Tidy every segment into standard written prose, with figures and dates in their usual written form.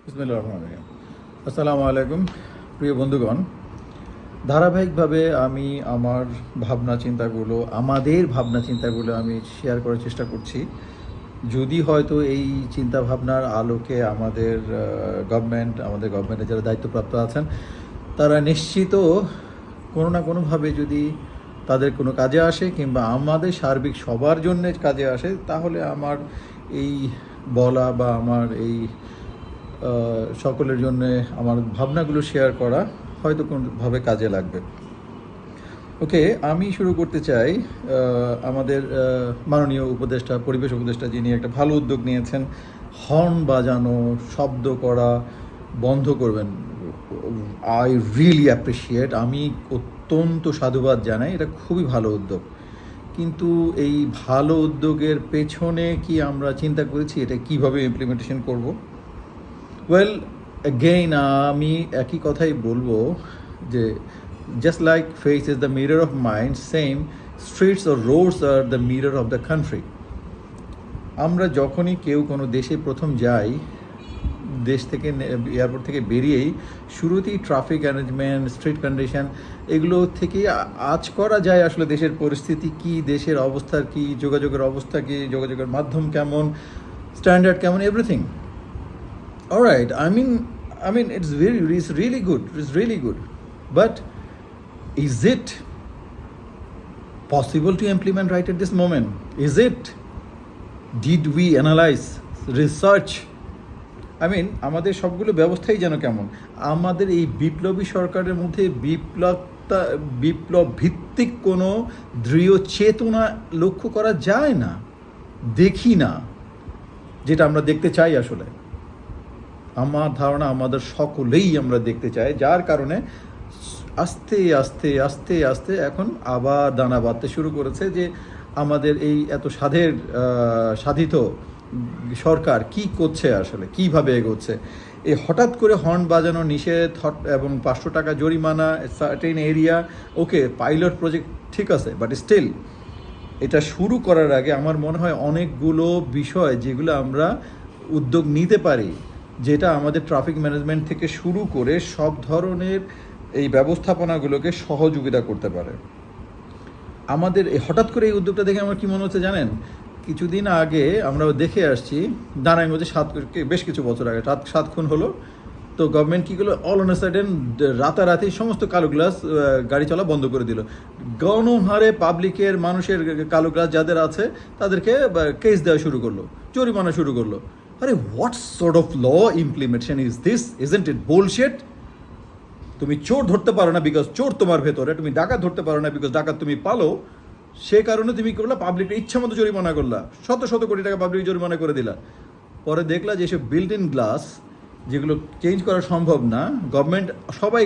বিসমিল্লাহির রহমানির রহিম। আসসালামু আলাইকুম প্রিয় বন্ধুগণ, ধারাবাহিকভাবে আমি আমাদের ভাবনা চিন্তাগুলো আমি শেয়ার করার চেষ্টা করছি। যদি হয়তো এই চিন্তা ভাবনার আলোকে আমাদের গভর্নমেন্টের যারা দায়িত্বপ্রাপ্ত আছেন তারা নিশ্চিত কোনো না কোনোভাবে যদি তাদের কোনো কাজে আসে কিংবা আমাদের সার্বিক সবার জন্য কাজে আসে, তাহলে আমার এই বলা বা আমার এই সকলের জন্য আমার ভাবনাগুলো শেয়ার করা হয়তো কোনোভাবে কাজে লাগবে। ওকে, আমি শুরু করতে চাই। আমাদের মাননীয় পরিবেশ উপদেষ্টা, যিনি একটা ভালো উদ্যোগ নিয়েছেন, হর্ন বাজানো, শব্দ করা বন্ধ করবেন। আই রিয়েলি অ্যাপ্রিসিয়েট, আমি অত্যন্ত সাধুবাদ জানাই, এটা খুবই ভালো উদ্যোগ। কিন্তু এই ভালো উদ্যোগের পেছনে কি আমরা চিন্তা করেছি এটা কিভাবে ইমপ্লিমেন্টেশন করব? ওয়েল, অ্যাগেইন আমি একই কথাই বলবো যে just like face is the mirror of mind, same streets or Rhodes are the mirror of the country. আমরা যখনই কেউ কোনো দেশে প্রথম যাই, দেশ থেকে এয়ারপোর্ট থেকে বেরিয়েই শুরুতেই ট্রাফিক অ্যারেঞ্জমেন্ট, স্ট্রিট কন্ডিশন, এগুলো থেকেই আঁচ করা যায় আসলে দেশের পরিস্থিতি কী, দেশের অবস্থা কী, যোগাযোগের অবস্থা কী, যোগাযোগের মাধ্যম কেমন, স্ট্যান্ডার্ড কেমন, everything. Alright, it's really good. It's really good. But is it possible to implement right at this moment? Is it? Did we analyze, research? আমাদের সবগুলো ব্যবস্থাই যেন কেমন। আমাদের এই বিপ্লবী সরকারের মধ্যে বিপ্লব ভিত্তিক কোনো দৃঢ় চেতনা লক্ষ্য করা যায় না, দেখি না, যেটা আমরা দেখতে চাই। আসলে আমার ধারণা আমাদের সকলেই আমরা দেখতে চাই, যার কারণে আস্তে আস্তে আস্তে আস্তে এখন আবার দানা বাঁধতে শুরু করেছে যে আমাদের এই এত সাধিত সরকার কি করছে, আসলে কিভাবে এগোচ্ছে। এই হঠাৎ করে হর্ন বাজানো নিষেধ এবং 500 টাকা জরিমানা সার্টেন এরিয়া, ওকে, পাইলট প্রজেক্ট ঠিক আছে, বাট স্টিল এটা শুরু করার আগে আমার মনে হয় অনেকগুলো বিষয় যেগুলো আমরা উদ্যোগ নিতে পারি, যেটা আমাদের ট্রাফিক ম্যানেজমেন্ট থেকে শুরু করে সব ধরনের এই ব্যবস্থাপনাগুলোকে সহযোগিতা করতে পারে। আমাদের হঠাৎ করে এই উদ্যোগটা দেখে আমার কী মনে হচ্ছে জানেন? কিছুদিন আগে আমরা দেখে আসছি নারায়ণগঞ্জে বেশ কিছু বছর আগে 7 খুন হলো। তো গভর্নমেন্ট কী করলো, অল অন এ সাডেন রাতারাতি সমস্ত কালো গ্লাস গাড়ি চলা বন্ধ করে দিল। গণহারে পাবলিকের, মানুষের কালো গ্লাস যাদের আছে তাদেরকে কেস দেওয়া শুরু করলো, জরিমানা শুরু করলো। আরে what sort of law implementation is this? Isn't it bullshit? তুমি চোর ধরতে পারো না বিকজ চোর তোমার ভেতরে, তুমি ডাকাত ধরতে পারো না বিকজ ডাকাত তুমি পালো, সে কারণে তুমি করলা পাবলিককে ইচ্ছা মতো জরিমানা করলা, শত শত কোটি টাকা পাবলিক জরিমানা করে দিলা। পরে দেখলা যে এসব বিল্ট ইন গ্লাস যেগুলো চেঞ্জ করা সম্ভব না, গভর্নমেন্ট সবাই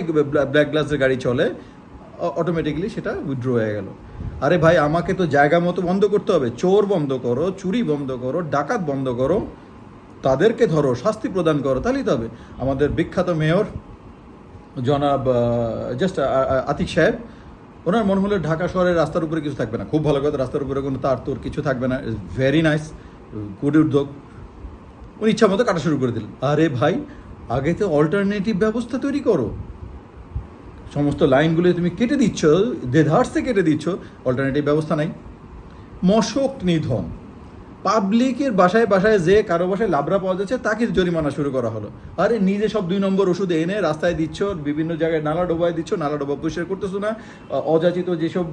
ব্ল্যাক গ্লাসের গাড়ি চলে, অটোমেটিকলি সেটা উইথড্র হয়ে গেল। আরে ভাই, আমাকে তো জায়গা মতো বন্ধ করতে হবে। চোর বন্ধ করো, চুরি বন্ধ করো, ডাকাত বন্ধ করো, তাদেরকে ধরো, শাস্তি প্রদান করো, তাহলেই তো হবে। আমাদের বিখ্যাত মেয়র জনাব আতিক সাহেব, ওনার মনে হলো ঢাকা শহরের রাস্তার উপরে কিছু থাকবে না, খুব ভালো কথা, রাস্তার উপরে কোনো তার তোর কিছু থাকবে না, ভেরি নাইস, গুড উদ্যোগ। উনি ইচ্ছা মতো কাটা শুরু করে দিলেন। আরে ভাই, আগে তো অল্টারনেটিভ ব্যবস্থা তৈরি করো। সমস্ত লাইনগুলো তুমি কেটে দিচ্ছ, দেধার্সে কেটে দিচ্ছ, অল্টারনেটিভ ব্যবস্থা নাই। মশক নিধন, পাবলিকের বাসায় বাসায় যে কারো বাসায় লাবড়া পাওয়া যাচ্ছে তাকে জরিমানা শুরু করা হলো। আরে নিজে সব 2 নম্বর ওষুধ এনে রাস্তায় দিচ্ছ, বিভিন্ন জায়গায় নালা ডোবায় দিচ্ছ, নালা ডোবা পরিষ্কার করতেছো না, অযাচিত যেসব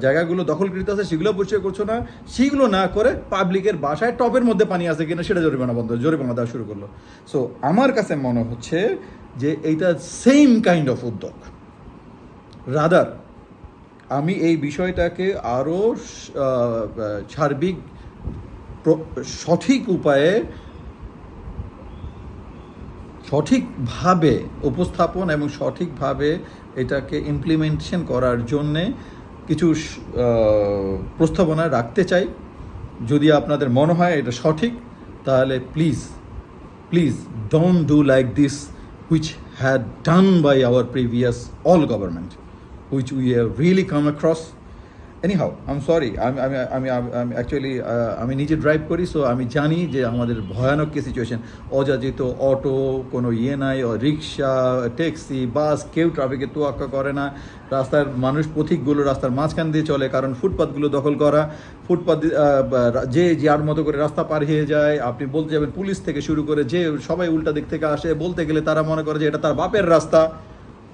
জায়গাগুলো দখলকৃত আছে সেগুলো পরিষ্কার করছো না, সেগুলো না করে পাবলিকের বাসায় টবের মধ্যে পানি আছে কিনা সেটা জরিমানা দেওয়া শুরু করলো। সো আমার কাছে মনে হচ্ছে যে এইটা সেম কাইন্ড অফ উদ্যোগ। রাদার আমি এই বিষয়টাকে আরও সার্বিক সঠিক উপায়ে সঠিকভাবে উপস্থাপন এবং সঠিকভাবে এটাকে ইমপ্লিমেন্টেশন করার জন্যে কিছু প্রস্তাবনা রাখতে চাই। যদি আপনাদের মনে হয় এটা সঠিক, তাহলে please don't do like this which had done by our previous all government, which we have really come across. Anyhow I am sorry, আমি আমি আমি আমি অ্যাকচুয়ালি আমি নিজে ড্রাইভ করি, সো আমি জানি যে আমাদের ভয়ানক কি সিচুয়েশন। অযাচিত অটো, কোনো নাই, রিক্সা, ট্যাক্সি, বাস, কেউ ট্রাফিকে তোয়াক্কা করে না। রাস্তার মানুষ পথিকগুলো রাস্তার মাঝখান দিয়ে চলে, কারণ ফুটপাথগুলো দখল করা। ফুটপাথ যে যার মতো করে রাস্তা পার হয়ে যায়। আপনি বলতে যাবেন পুলিশ থেকে শুরু করে যে সবাই উল্টা দিক থেকে আসে, বলতে গেলে তারা মনে করে যে এটা তার বাপের রাস্তা।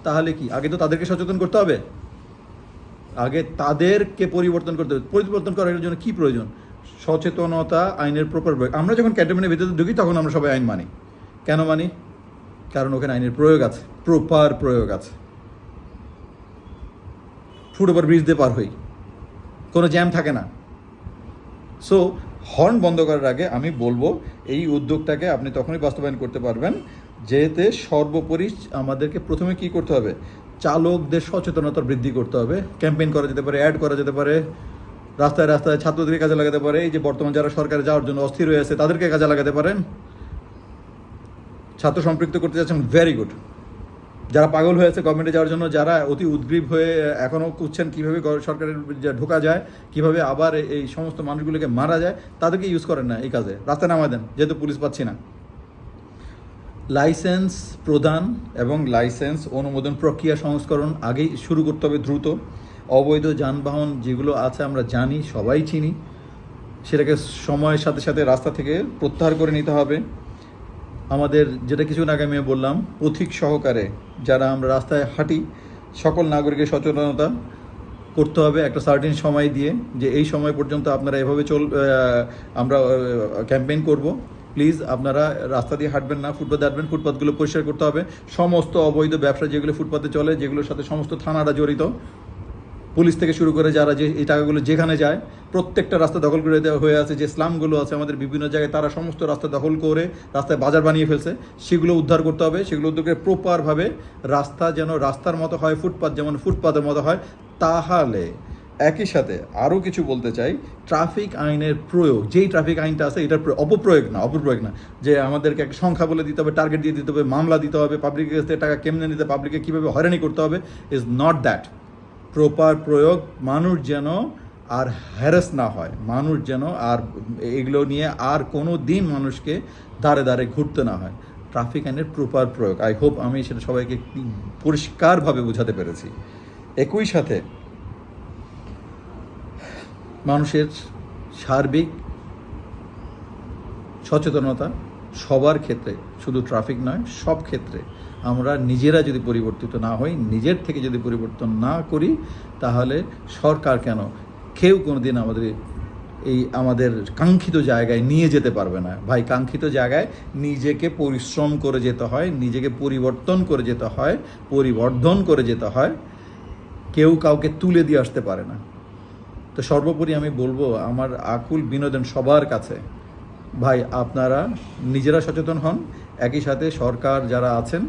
তাহলে কি আগে তো তাদেরকে সচেতন করতে হবে, আগে তাদেরকে পরিবর্তন করতে হবে। পরিবর্তন করার জন্য কী প্রয়োজন? সচেতনতা, আইনের প্রপার প্রয়োগ। আমরা যখন ক্যান্টনমেন্টের ভিতরে ঢুকি তখন আমরা সবাই আইন মানি। কেন মানি? কারণ ওখানে আইনের প্রয়োগ আছে, প্রপার প্রয়োগ আছে। ফুট ওভার ব্রিজ দিয়ে পার হই, কোনো জ্যাম থাকে না। সো হর্ন বন্ধ করার আগে আমি বলবো এই উদ্যোগটাকে আপনি তখনই বাস্তবায়ন করতে পারবেন যেতে সর্বোপরি আমাদেরকে প্রথমে কি করতে হবে, চালকদের সচেতনতা বৃদ্ধি করতে হবে। ক্যাম্পেইন করা যেতে পারে, অ্যাড করা যেতে পারে, রাস্তায় রাস্তায় ছাত্রদেরকে কাজে লাগাতে পারে। এই যে বর্তমান যারা সরকারে যাওয়ার জন্য অস্থির হয়ে আছে তাদেরকে কাজে লাগাতে পারেন। ছাত্র সম্পৃক্ত করতে যাচ্ছেন, ভেরি গুড। যারা পাগল হয়েছে গভর্নমেন্টে যাওয়ার জন্য, যারা অতি উদ্গ্রীব হয়ে এখনও খুঁজছেন কীভাবে সরকারের ঢোকা যায়, কীভাবে আবার এই সমস্ত মানুষগুলোকে মারা যায়, তাদেরকে ইউজ করেন না এই কাজে, রাস্তায় নামায় দেন, যেহেতু পুলিশ পাচ্ছি না। লাইসেন্স প্রদান এবং লাইসেন্স অনুমোদন প্রক্রিয়া সংস্করণ আগেই শুরু করতে হবে দ্রুত। অবৈধ যানবাহন যেগুলো আছে আমরা জানি, সবাই চিনি, সেটাকে সময়ের সাথে সাথে রাস্তা থেকে প্রত্যাহার করে নিতে হবে। আমাদের যেটা কিছুক্ষণ আগে আমি বললাম, পথিক সহকারে যারা আমরা রাস্তায় হাঁটি, সকল নাগরিকের সচেতনতা করতে হবে একটা সার্টেন সময় দিয়ে, যে এই সময় পর্যন্ত আপনারা এভাবে আমরা ক্যাম্পেইন করব। প্লিজ আপনারা রাস্তা দিয়ে হাঁটবেন না, ফুটপাতে হাঁটবেন। ফুটপাথগুলো পরিষ্কার করতে হবে। সমস্ত অবৈধ ব্যবসা যেগুলো ফুটপাতে চলে, যেগুলোর সাথে সমস্ত থানারা জড়িত, পুলিশ থেকে শুরু করে যারা যে এই টাকাগুলো যেখানে যায়, প্রত্যেকটা রাস্তা দখল করে দেওয়া হয়ে আছে। যে স্লামগুলো আছে আমাদের বিভিন্ন জায়গায়, তারা সমস্ত রাস্তা দখল করে রাস্তায় বাজার বানিয়ে ফেলছে, সেগুলো উদ্ধার করতে হবে। সেগুলো উদ্ধার করে প্রপারভাবে রাস্তা যেন রাস্তার মতো হয়, ফুটপাথ যেমন ফুটপাথের মতো হয়। তাহলে একই সাথে আরও কিছু বলতে চাই, ট্রাফিক আইনের প্রয়োগ, যেই ট্রাফিক আইনটা আছে এটার অপপ্রয়োগ না, যে আমাদেরকে একটা সংখ্যা বলে দিতে হবে, টার্গেট দিয়ে দিতে হবে, মামলা দিতে হবে, পাবলিকের কাছ থেকে টাকা কেমনে নিতে, পাবলিককে কীভাবে হয়রানি করতে হবে, ইজ নট দ্যাট। প্রপার প্রয়োগ, মানুষ যেন আর হ্যারাস না হয়, মানুষ যেন আর এগুলো নিয়ে আর কোনো দিন মানুষকে দাঁড়ে দাঁড়ে ঘুরতে না হয়। ট্রাফিক আইনের প্রপার প্রয়োগ, আই হোপ আমি সেটা সবাইকে পরিষ্কারভাবে বোঝাতে পেরেছি। একই সাথে মানুষের সার্বিক সচেতনতা সবার ক্ষেত্রে, শুধু ট্রাফিক নয়, সব ক্ষেত্রে আমরা নিজেরা যদি পরিবর্তিত না হই, নিজের থেকে যদি পরিবর্তন না করি, তাহলে সরকার কেন, কেউ কোনো দিন আমাদের কাঙ্ক্ষিত জায়গায় নিয়ে যেতে পারবে না। ভাই, কাঙ্ক্ষিত জায়গায় নিজেকে পরিশ্রম করে যেতে হয়, নিজেকে পরিবর্তন করে যেতে হয়, পরিবর্ধন করে যেতে হয়। কেউ কাউকে তুলে দিয়ে আসতে পারে না। তো সর্বোপরি আমি বলবো আমার আকুল বিনোদন সবার কাছে, ভাই আপনারা নিজেরা সচেতন হন, একই সাথে সরকার যারা আছেন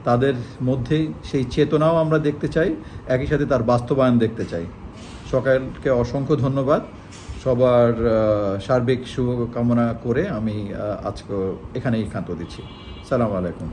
তাদের মধ্যে সেই চেতনাও আমরা দেখতে চাই, একই সাথে তার বাস্তবায়ন দেখতে চাই। সকালকে অসংখ্য ধন্যবাদ, সবার সার্বিক শুভকামনা করে আমি আজকে এখানেই ক্ষান্ত দিচ্ছি। সালাম আলাইকুম।